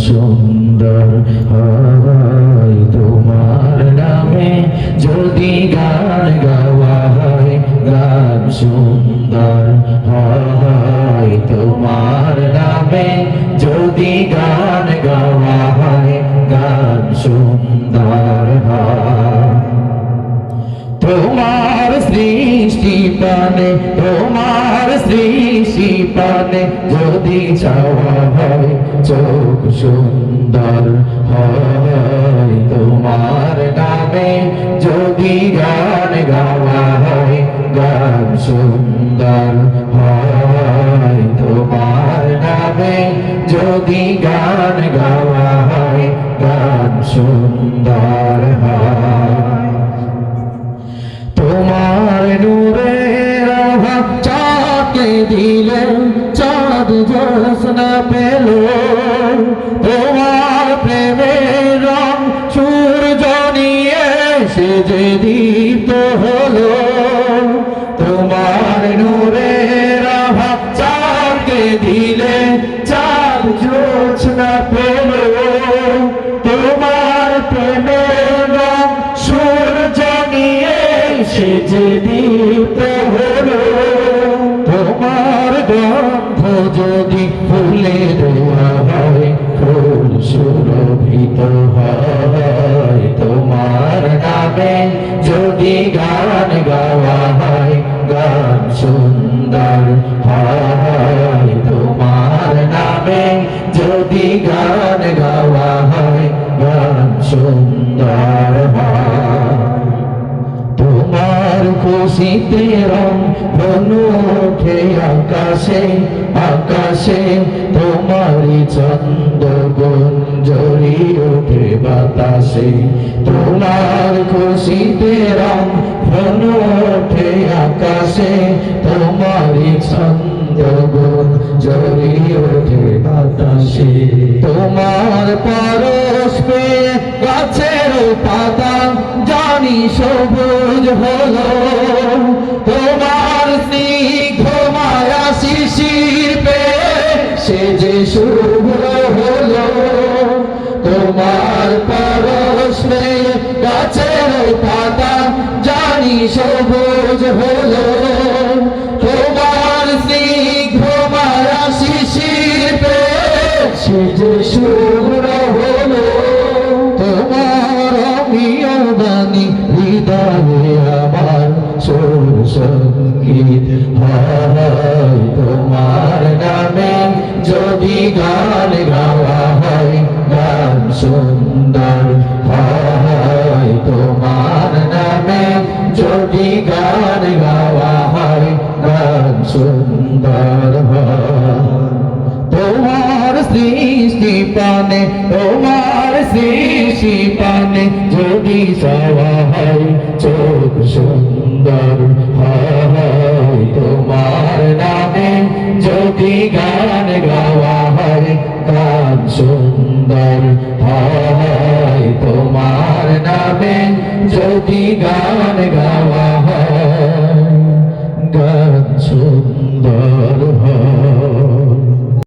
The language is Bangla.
সুন্দর হয় তোমার নামে যদি গান গাওয়া হয় গান সুন্দর হয় তোমার নামে যদি গান গাওয়া হয় গান সুন্দর হয় তোমার সৃষ্টি পানে তোমার সৃষ্টি পানে যদি চাওয়া হয় চোখ সুন্দর হয় তোমার নামে যদি গান গাওয়া হয় গান সুন্দর হয় তোমার নামে যদি গান গাওয়া হয় গান সুন্দর হয় তোমার নূরের আভা চাঁদকে দিলে চাঁদ জ্যোৎস্না পেল তোমার প্রেমের রং সূর্য নিয়ে সে যে দীপ্ত হলো তোমার নূরের আভা চাঁদকে দিলে চাঁদ জ্যোৎস্না পেল তোমার প্রেমের রং সূর্য নিয়ে সে যে দীপ্ত হলো তোমার গন্ধ যদি ফুলে দেওয়া হয় ফুল সুরভিত হয় তোমার নামে যদি গান গাওয়া হয় গান সুন্দর হয় তোমার নামে যদি গান গাওয়া হয় গান সুন্দর হয় তোমার খুশিতে রং ধনু ওঠে আকাশে আকাশে তোমারই চন্দ্র গুঞ্জরি ওঠে বাতাসে তোমার খুশিতে রং ধনু ওঠে আকাশে তোমারই চন্দ্র গুঞ্জরি ওঠে বাতাসে তোমার পরশ পেয়ে গাছের পাতা জানি সবুজ হলো তোমার স্নিগ্ধ মায়া শিশির পেয়ে সে যে শুভ্র হলো তোমার পরশ পেয়ে গাছের পাতা জানি সবুজ হলো তোমার স্নিগ্ধ মায়া শিশির পেয়ে সে যে শুভ্র হলো তোমার অমিয় বাণী হৃদয়ে আমার সুর সঙ্গীত হয় তোমার নামে যদি গান গাওয়া হয় গান সুন্দর হয় তোমার নামে যদি গান গাওয়া হয় গান সুন্দর হয় তোমার সৃষ্টি পানে তোমার সৃষ্টি পানে যদি চাওয়া হয় চোখ সুন্দর হয়